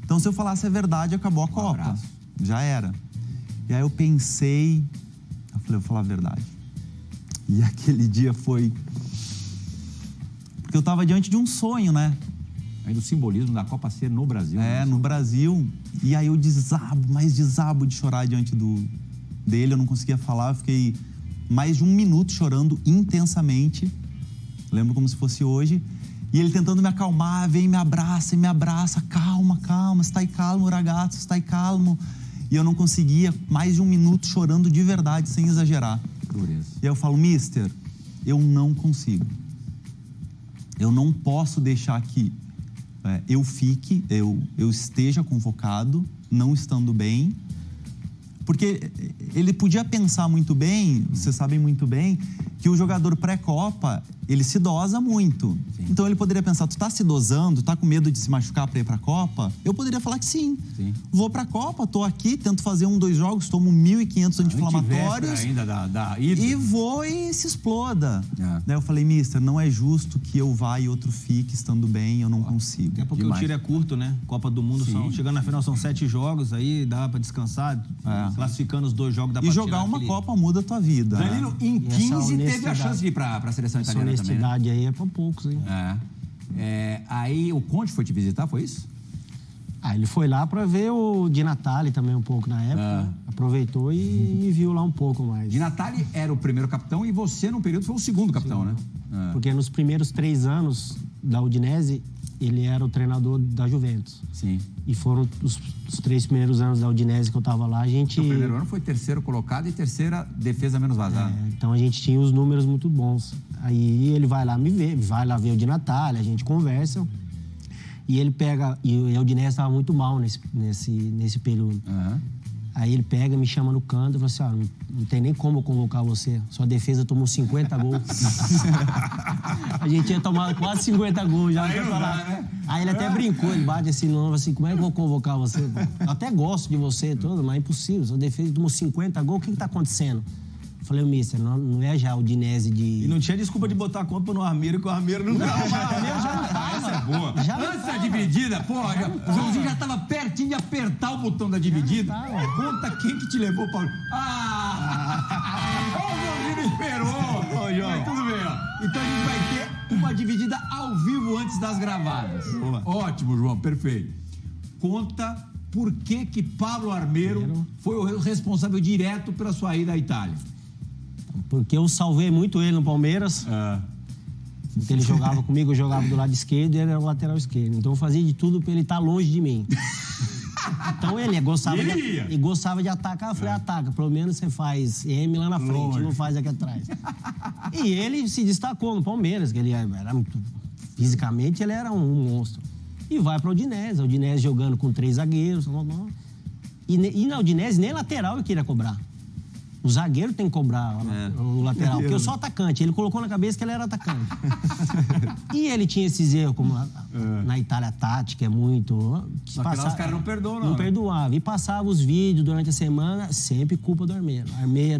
Speaker 2: Então, se eu falasse a verdade, acabou a Copa.
Speaker 1: Abraço.
Speaker 2: Já era. E aí eu pensei, eu falei, eu vou falar a verdade. E aquele dia foi... Porque eu tava diante de um sonho, né?
Speaker 1: Aí do simbolismo da Copa ser no Brasil.
Speaker 2: No Brasil. E aí eu desabo de chorar diante dele. Eu não conseguia falar, eu fiquei mais de 1 minuto chorando intensamente. Lembro como se fosse hoje. E ele tentando me acalmar, vem e me abraça. Calma, stai calmo, ragazzo, stai calmo. E eu não conseguia, mais de 1 minuto chorando de verdade, sem exagerar.
Speaker 1: Dureza.
Speaker 2: E aí eu falo: mister, eu não consigo. Eu não posso deixar que eu esteja convocado, não estando bem. Porque ele podia pensar muito bem, vocês sabem muito bem, que o jogador pré-Copa, ele se dosa muito. Sim. Então ele poderia pensar: tu tá se dosando, tá com medo de se machucar para ir pra Copa? Eu poderia falar que sim. Vou pra Copa, tô aqui, tento fazer 1, 2 jogos, tomo 1.500 anti-inflamatórios
Speaker 1: ainda
Speaker 2: e vou e se exploda. Daí eu falei: mister, não é justo que eu vá e outro fique estando bem, eu não consigo.
Speaker 3: Até porque o tiro é curto, né? Copa do Mundo, chegando na final são 7 jogos, aí dá pra descansar, classificando os 2 jogos, dá pra
Speaker 2: e jogar uma Copa muda a tua vida.
Speaker 1: Danilo, em 15 teve a chance de ir pra seleção italiana também.
Speaker 5: Essa honestidade aí é pra poucos, hein?
Speaker 1: Aí o Conte foi te visitar, foi isso?
Speaker 5: Ele foi lá pra ver o Di Natale também um pouco na época, né? Aproveitou e me viu lá um pouco mais.
Speaker 1: Di Natale era o primeiro capitão e você, num período, foi o segundo capitão, né?
Speaker 5: Porque nos primeiros 3 anos da Udinese, ele era o treinador da Juventus.
Speaker 1: Sim.
Speaker 5: E foram os 3 primeiros anos da Udinese que eu tava lá, a gente...
Speaker 1: O primeiro ano foi 3º colocado e 3ª defesa menos vazada.
Speaker 5: Então a gente tinha os números muito bons. Aí ele vai lá me ver, vai lá ver o Di Natale, a gente conversa. E ele pega... E a Udinese estava muito mal nesse período. Aí ele pega, me chama no canto e fala assim: não tem nem como eu convocar você. Sua defesa tomou 50 gols. A gente tinha tomado quase 50 gols já. Aí ele até brincou, ele bate assim no ombro, assim: como é que eu vou convocar você? Eu até gosto de você todo, mas é impossível. Sua defesa tomou 50 gols, o que tá acontecendo? Eu falei: mister, não é já o Udinese de...
Speaker 3: E não tinha desculpa de botar a culpa no Armeiro, que o Armeiro não tava.
Speaker 5: O Armeiro já não tava.
Speaker 1: Essa é boa. Antes da dividida, o Joãozinho já tava pertinho de apertar o botão da dividida. Conta quem que te levou, Paulo. O Joãozinho esperou. Mas tudo bem, ó. Então a gente vai ter uma dividida ao vivo antes das gravadas. Boa. Ótimo, João, perfeito. Conta por que Pablo Armeiro foi o responsável direto pela sua ida à Itália.
Speaker 5: Porque eu salvei muito ele no Palmeiras. Porque ele jogava comigo, eu jogava do lado esquerdo e ele era o lateral esquerdo. Então eu fazia de tudo pra ele estar longe de mim. Então ele gostava de atacar. Eu falei: ataca, pelo menos você faz M lá na frente, não faz aqui atrás. E ele se destacou no Palmeiras, que ele era muito... Fisicamente ele era um monstro. E vai pra Udinese. A Udinese jogando com 3 zagueiros. E na Udinese nem lateral eu queria cobrar. O zagueiro tem que cobrar o lateral, porque eu sou atacante. Ele colocou na cabeça que ele era atacante. E ele tinha esses erros, como na Itália a tática é muito...
Speaker 1: Só que lá os caras não perdoam,
Speaker 5: não perdoava. E passava os vídeos durante a semana, sempre culpa do Armeiro.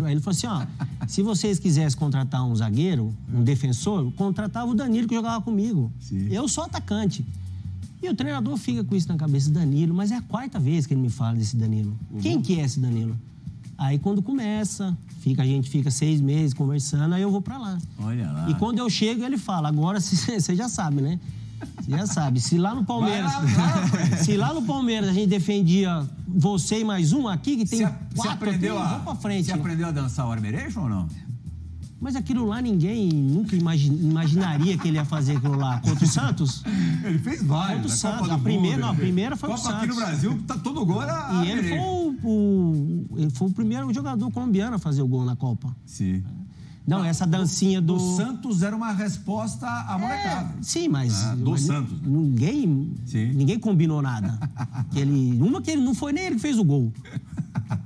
Speaker 5: Aí ele falou assim, ó, se vocês quisessem contratar um zagueiro, um defensor, contratava o Danilo que jogava comigo. Sim. Eu sou atacante. E o treinador fica com isso na cabeça, Danilo, mas é a 4ª vez que ele me fala desse Danilo. Quem que é esse Danilo? Aí quando começa, a gente fica 6 meses conversando, aí eu vou pra lá.
Speaker 1: Olha lá.
Speaker 5: E quando eu chego, ele fala, agora você já sabe, né? Você já sabe. Se lá no Palmeiras. Se lá no Palmeiras a gente defendia você e mais um aqui, que tem 4 aqui, vamos pra frente.
Speaker 1: Você aprendeu a dançar o Armeiration ou não?
Speaker 5: Mas aquilo lá ninguém nunca imaginaria que ele ia fazer aquilo lá. Contra o Santos?
Speaker 1: Ele fez vários.
Speaker 5: Contra o Santos. A primeira foi o Santos.
Speaker 1: Aqui no Brasil, tá todo gol era
Speaker 5: E ele foi o primeiro jogador colombiano a fazer o gol na Copa.
Speaker 1: Sim.
Speaker 5: Não, essa dancinha do...
Speaker 1: O Santos era uma resposta à molecada.
Speaker 5: Sim, mas...
Speaker 1: Santos.
Speaker 5: Ninguém combinou nada. Uma que ele não foi nem ele que fez o gol.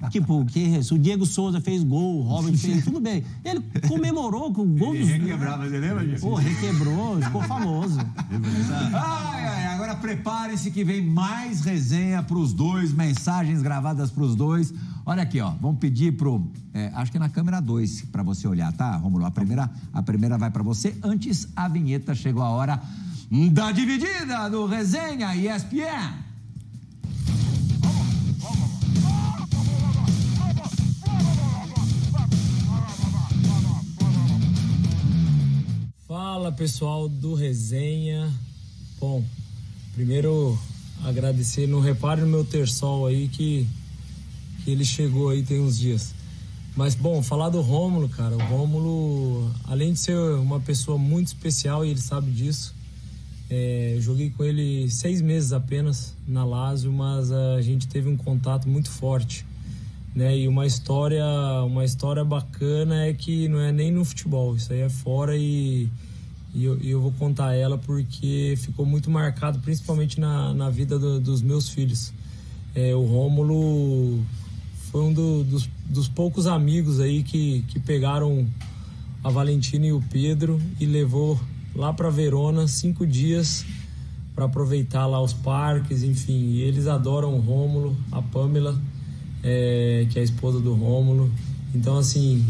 Speaker 5: Tipo, o Diego Souza fez gol, o Robin fez, tudo bem. Ele comemorou com o gol dos...
Speaker 1: Requebrava, você lembra disso?
Speaker 5: Pô, requebrou, ficou famoso.
Speaker 1: Agora prepare-se que vem mais resenha pros dois, mensagens gravadas pros dois. Olha aqui, ó, vamos pedir acho que é na câmera 2 pra você olhar, tá, Rômulo? A primeira vai pra você. Antes, a vinheta, chegou a hora da dividida do Resenha ESPN.
Speaker 6: Fala pessoal do Resenha. Bom, primeiro agradecer, não repare no meu terçol aí que ele chegou aí tem uns dias. Mas bom, falar do Rômulo, cara, o Rômulo, além de ser uma pessoa muito especial e ele sabe disso, joguei com ele 6 meses apenas na Lazio, mas a gente teve um contato muito forte, né? E uma história bacana é que não é nem no futebol, isso aí é fora e eu vou contar ela porque ficou muito marcado, principalmente na vida dos meus filhos. O Rômulo foi um dos poucos amigos aí que pegaram a Valentina e o Pedro e levou lá para Verona 5 dias para aproveitar lá os parques, enfim. E eles adoram o Rômulo, a Pamela, que é a esposa do Rômulo. Então, assim,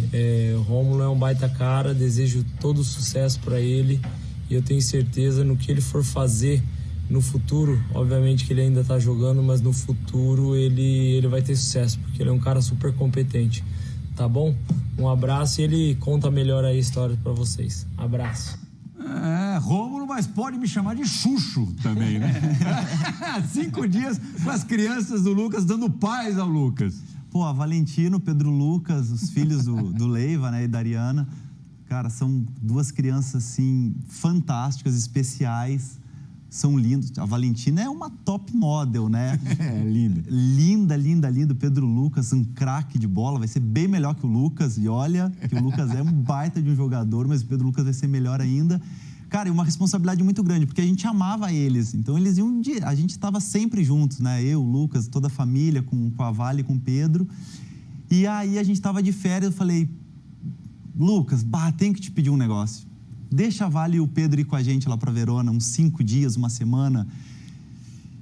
Speaker 6: o Rômulo é um baita cara, desejo todo o sucesso para ele e eu tenho certeza no que ele for fazer no futuro, obviamente que ele ainda tá jogando, mas no futuro ele vai ter sucesso, porque ele é um cara super competente, tá bom? Um abraço e ele conta melhor aí a história para vocês. Abraço.
Speaker 1: Rômulo, mas pode me chamar de Xuxo também, né? 5 dias com as crianças do Lucas, dando paz ao Lucas.
Speaker 2: Pô, a Valentina, o Pedro Lucas, os filhos do Leiva, né, e da Ariana, cara, são 2 crianças, assim, fantásticas, especiais, são lindos. A Valentina é uma top model, né?
Speaker 1: Linda.
Speaker 2: Linda, linda, linda. O Pedro Lucas, um craque de bola, vai ser bem melhor que o Lucas, e olha que o Lucas é um baita de um jogador, mas o Pedro Lucas vai ser melhor ainda. Cara, e uma responsabilidade muito grande, porque a gente amava eles. Então, eles iam a gente estava sempre juntos, né? Eu, o Lucas, toda a família, com a Vale, com o Pedro. E aí, a gente estava de férias, eu falei, Lucas, tenho que te pedir um negócio. Deixa a Vale e o Pedro ir com a gente lá para Verona, uns 5 dias, uma semana.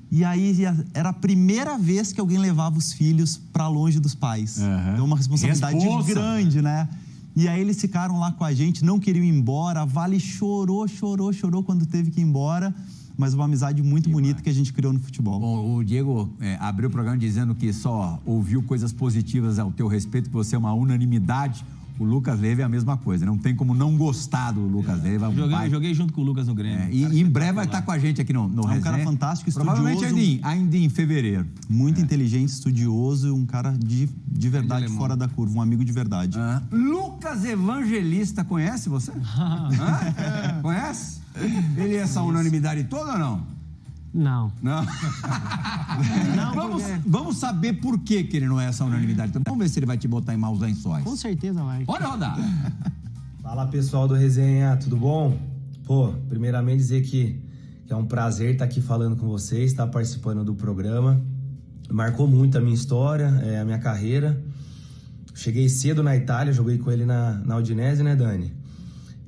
Speaker 2: E aí, era a primeira vez que alguém levava os filhos para longe dos pais.
Speaker 1: Uhum.
Speaker 2: Então, uma responsabilidade grande, né? E aí eles ficaram lá com a gente, não queriam ir embora. A Vale chorou quando teve que ir embora. Mas uma amizade muito bonita que a gente criou no futebol.
Speaker 1: Bom, o Diego abriu o programa dizendo que só ouviu coisas positivas ao teu respeito, que você é uma unanimidade. O Lucas Leiva é a mesma coisa, não tem como não gostar do Lucas Leiva.
Speaker 3: Joguei junto com o Lucas no Grêmio.
Speaker 1: E em breve vai estar com a gente aqui no Resenha.
Speaker 2: É um cara fantástico, estudioso.
Speaker 1: Provavelmente ainda em fevereiro.
Speaker 2: Muito inteligente, estudioso e um cara de verdade, fora da curva, um amigo de verdade.
Speaker 1: Lucas Evangelista, conhece você? Conhece? Ele é essa unanimidade toda ou não?
Speaker 5: Não.
Speaker 1: Não, vamos saber por que ele não é essa unanimidade. Então, vamos ver se ele vai te botar em maus lençóis.
Speaker 5: Com certeza vai.
Speaker 1: Pode rodar.
Speaker 7: Fala pessoal do Resenha, tudo bom? Pô, primeiramente dizer que é um prazer estar aqui falando com vocês, estar participando do programa. Marcou muito a minha história, a minha carreira. cheguei cedo na Itália, joguei com ele na Udinese, né, Dani?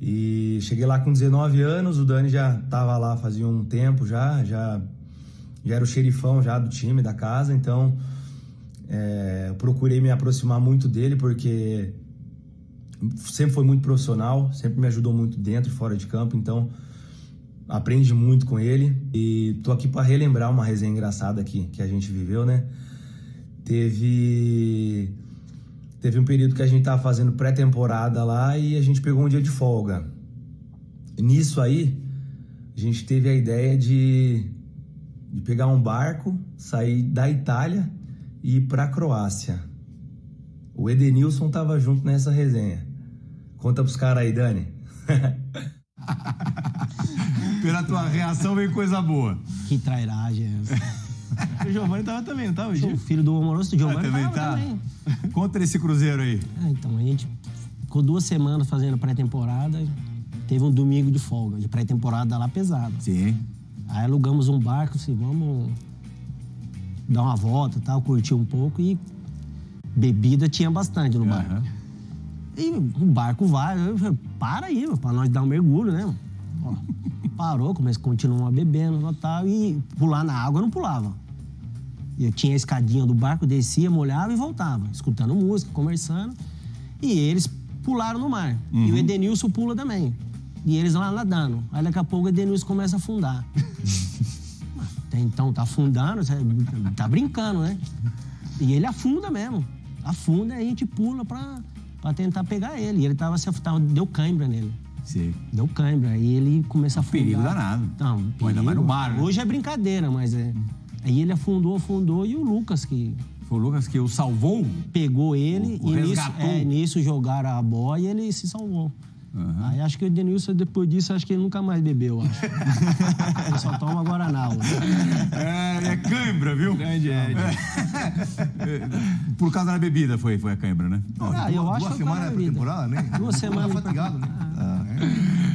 Speaker 7: E cheguei lá com 19 anos, o Dani já tava lá fazia um tempo já era o xerifão já do time, da casa, então eu procurei me aproximar muito dele porque sempre foi muito profissional, sempre me ajudou muito dentro e fora de campo, então aprendi muito com ele e tô aqui para relembrar uma resenha engraçada aqui que a gente viveu, né? Teve um período que a gente tava fazendo pré-temporada lá e a gente pegou um dia de folga. Nisso aí, a gente teve a ideia de pegar um barco, sair da Itália e ir pra Croácia. O Edenilson tava junto nessa resenha. Conta pros caras aí, Dani.
Speaker 1: Pela tua reação vem coisa boa.
Speaker 5: Que trairagem é essa?
Speaker 3: O Giovanni tava também, não tava?
Speaker 5: O filho do amoroso do Giovanni
Speaker 1: também
Speaker 5: tava
Speaker 1: tá.
Speaker 5: também.
Speaker 1: Contra esse Cruzeiro aí.
Speaker 5: Então, a gente ficou 2 semanas fazendo pré-temporada, teve um domingo de folga, de pré-temporada lá pesado.
Speaker 1: Sim.
Speaker 5: Aí alugamos um barco, assim, vamos dar uma volta, tal, curtir um pouco e bebida tinha bastante no barco.
Speaker 1: Uhum.
Speaker 5: E o barco vai, eu falei, para aí, pra nós dar um mergulho, né? Ó, parou, continuamos bebendo e tal, e pular na água eu não pulava. Eu tinha a escadinha do barco, descia, molhava e voltava, escutando música, conversando. E eles pularam no mar. E o Edenilson pula também. E eles lá nadando. Aí daqui a pouco o Edenilson começa a afundar. Então tá afundando, tá brincando, né? E ele afunda mesmo. Afunda e a gente pula pra tentar pegar ele. E ele deu cãibra nele.
Speaker 1: Sim.
Speaker 5: Deu cãibra. Aí ele começa a afundar.
Speaker 1: Perigo danado.
Speaker 5: Não, perigo.
Speaker 1: Ainda mais no mar, né?
Speaker 5: Hoje é brincadeira, mas Aí ele afundou e o Lucas que...
Speaker 1: Foi o Lucas que o salvou?
Speaker 5: Pegou ele
Speaker 1: o
Speaker 5: e
Speaker 1: resgatou.
Speaker 5: nisso jogaram a boia e ele se salvou. Uhum. Aí acho que o Edenilson, depois disso, acho que ele nunca mais bebeu, acho. Ele só toma Guaraná.
Speaker 1: É cãibra, viu?
Speaker 3: Grande Ed.
Speaker 1: Por causa da bebida foi a cãibra, né?
Speaker 5: Eu acho
Speaker 4: duas
Speaker 5: que
Speaker 4: semanas de pré-temporada, né?
Speaker 5: 2 semanas.
Speaker 4: Fatigado, né?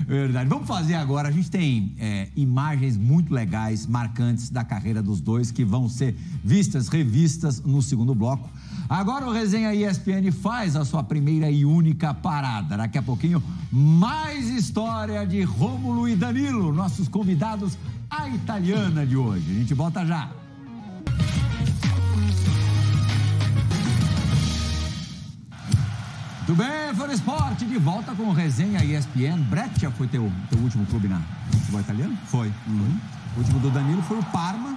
Speaker 1: Verdade. Vamos fazer agora. A gente tem imagens muito legais, marcantes da carreira dos dois, que vão ser vistas, revistas no segundo bloco. Agora o Resenha ESPN faz a sua primeira e única parada. Daqui a pouquinho, mais história de Rômulo e Danilo, nossos convidados, a italiana de hoje. A gente volta já. Tudo bem, Fã Esporte, de volta com o Resenha ESPN. Breccia foi teu último clube na futebol italiano?
Speaker 2: Foi.
Speaker 1: O último do Danilo foi o Parma.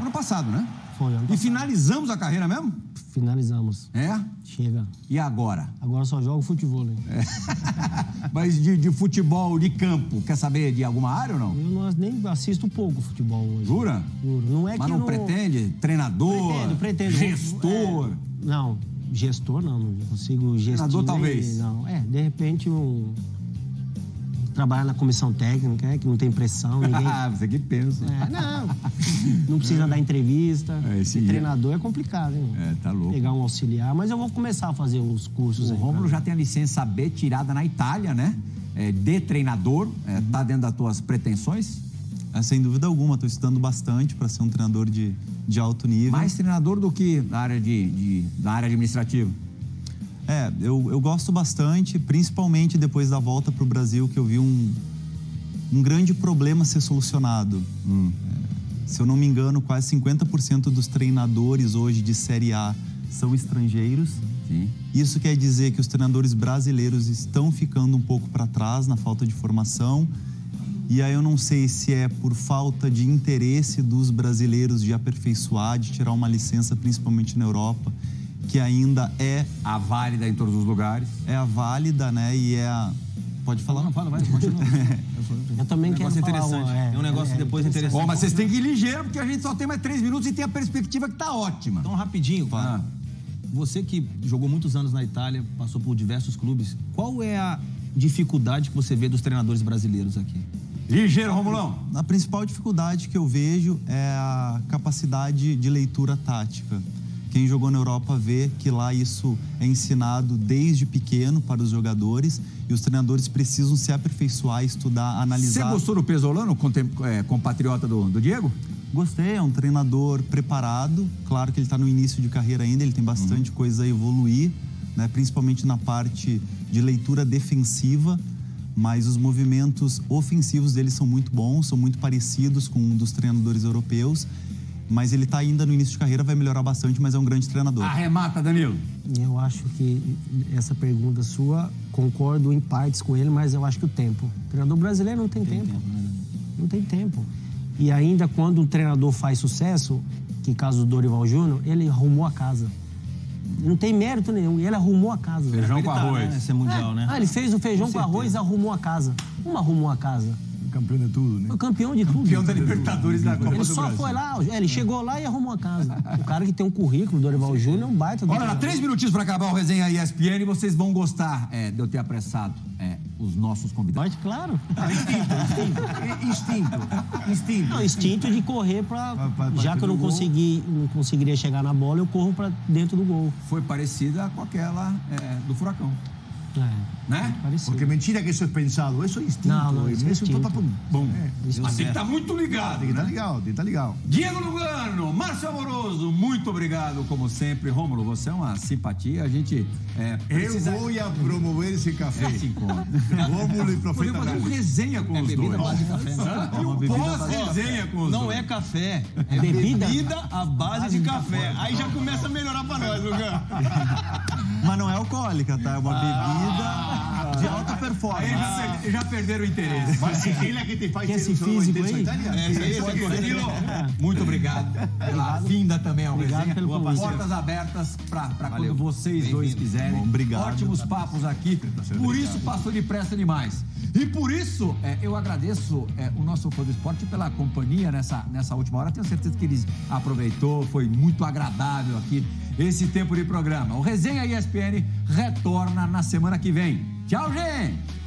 Speaker 1: Ano passado, né?
Speaker 5: Foi, ano passado.
Speaker 1: E finalizamos a carreira mesmo?
Speaker 5: Finalizamos.
Speaker 1: É?
Speaker 5: Chega.
Speaker 1: E agora?
Speaker 5: Agora só jogo futebol, né?
Speaker 1: Mas de futebol de campo, quer saber de alguma área ou não?
Speaker 5: Eu nem assisto pouco futebol hoje.
Speaker 1: Jura?
Speaker 5: Juro. Não é
Speaker 1: mas
Speaker 5: que
Speaker 1: não pretende? Treinador?
Speaker 5: Pretendo.
Speaker 1: Gestor?
Speaker 5: Não, gestor não consigo gestor.
Speaker 1: Treinador talvez?
Speaker 5: Não, de repente trabalhar na comissão técnica, que não tem pressão, ninguém...
Speaker 1: Você que pensa.
Speaker 5: Não precisa dar entrevista. Treinador é complicado, hein?
Speaker 1: Tá louco.
Speaker 5: Pegar um auxiliar, mas eu vou começar a fazer uns cursos aí.
Speaker 1: O Rômulo já tem a licença B tirada na Itália, né? De treinador, tá dentro das tuas pretensões?
Speaker 2: Sem dúvida alguma, estou estudando bastante para ser um treinador de alto nível.
Speaker 1: Mais treinador do que da área da área administrativa?
Speaker 2: Eu gosto bastante, principalmente depois da volta para o Brasil, que eu vi um grande problema ser solucionado. Se eu não me engano, quase 50% dos treinadores hoje de Série A são estrangeiros.
Speaker 1: Sim.
Speaker 2: Isso quer dizer que os treinadores brasileiros estão ficando um pouco para trás na falta de formação. E aí eu não sei se é por falta de interesse dos brasileiros de aperfeiçoar, de tirar uma licença, principalmente na Europa, que ainda é
Speaker 1: a válida em todos os lugares.
Speaker 2: É a válida, né? E é a... Pode falar?
Speaker 3: Não, fala, vai, continua.
Speaker 5: Eu também quero falar
Speaker 3: interessante. Tem um negócio depois interessante.
Speaker 1: Bom, mas vocês têm que ir ligeiro, porque a gente só tem mais 3 minutos e tem a perspectiva que tá ótima.
Speaker 3: Então, rapidinho, você que jogou muitos anos na Itália, passou por diversos clubes, qual é a dificuldade que você vê dos treinadores brasileiros aqui?
Speaker 1: Ligeiro, Romulão.
Speaker 2: A principal dificuldade que eu vejo é a capacidade de leitura tática. Quem jogou na Europa vê que lá isso é ensinado desde pequeno para os jogadores e os treinadores precisam se aperfeiçoar, estudar, analisar.
Speaker 1: Você gostou do Pesolano, compatriota do Diego?
Speaker 2: Gostei, é um treinador preparado. Claro que ele está no início de carreira ainda, ele tem bastante coisa a evoluir, né? Principalmente na parte de leitura defensiva, mas os movimentos ofensivos dele são muito bons, são muito parecidos com um dos treinadores europeus, mas ele está ainda no início de carreira, vai melhorar bastante, mas é um grande treinador.
Speaker 1: Arremata, Danilo.
Speaker 5: Eu acho que essa pergunta sua, concordo em partes com ele, mas eu acho que o tempo. O treinador brasileiro não tem tempo. Não tem tempo. E ainda quando um treinador faz sucesso, que caso do Dorival Júnior, ele arrumou a casa. Não tem mérito nenhum, ele arrumou a casa.
Speaker 1: Feijão com arroz.
Speaker 3: Esse é mundial, né?
Speaker 5: Ele fez o feijão com arroz, arrumou a casa. Como arrumou a casa?
Speaker 4: Campeão de tudo, né?
Speaker 5: Foi campeão de tudo.
Speaker 1: Campeão da Libertadores da Copa
Speaker 5: Ele
Speaker 1: do
Speaker 5: só
Speaker 1: Brasil.
Speaker 5: foi lá, ele chegou lá e arrumou a casa. O cara que tem um currículo, Dorival Júnior, é um baita.
Speaker 1: Olha, 3 minutinhos para acabar o Resenha ESPN e vocês vão gostar de eu ter apressado os nossos convidados.
Speaker 5: Pode, claro.
Speaker 4: Instinto.
Speaker 5: Não, instinto de correr já que eu não conseguiria chegar na bola, eu corro pra dentro do gol.
Speaker 1: Foi parecida com aquela do Furacão. Né?
Speaker 5: Parecido.
Speaker 4: Porque mentira que isso é pensado, isso é instinto.
Speaker 5: Não, isso é
Speaker 4: isso
Speaker 5: instinto.
Speaker 4: Bom,
Speaker 1: Mas tem que estar muito ligado.
Speaker 4: tem que estar legal,
Speaker 1: Diego Lugano, Márcio Amoroso, muito obrigado, como sempre. Rômulo, você é uma simpatia, a gente precisa...
Speaker 4: Eu vou a promover esse café.
Speaker 1: Se encontra.
Speaker 4: Rômulo e
Speaker 1: Podemos
Speaker 4: Profeta
Speaker 1: fazer um
Speaker 4: Gabi.
Speaker 1: resenha com os
Speaker 3: bebida
Speaker 1: dois.
Speaker 3: à base de café, né?
Speaker 1: E um pós-resenha com os
Speaker 3: Não
Speaker 1: dois.
Speaker 3: é café, é
Speaker 5: Bebida?
Speaker 3: bebida à base de café. Aí já começa a melhorar pra nós, Lugano.
Speaker 2: Mas não é alcoólica, tá? É uma bebida de alta performance.
Speaker 1: Aí já perderam o interesse.
Speaker 4: Mas se ele é que te faz
Speaker 5: Esse
Speaker 4: ser um
Speaker 5: físico
Speaker 4: intenso
Speaker 5: aí?
Speaker 4: italiano.
Speaker 1: Danilo, muito obrigado pela vinda também ao
Speaker 5: Obrigado
Speaker 1: resenha.
Speaker 5: pelo convite.
Speaker 1: Portas abertas para quando vocês dois quiserem.
Speaker 2: Bom, obrigado.
Speaker 1: Ótimos papos aqui. Por isso passou depressa demais. E por isso eu agradeço o nosso Fã do Esporte pela companhia nessa última hora. Tenho certeza que eles aproveitou, foi muito agradável aqui esse tempo de programa. O Resenha ESPN retorna na semana que vem. Tchau, gente!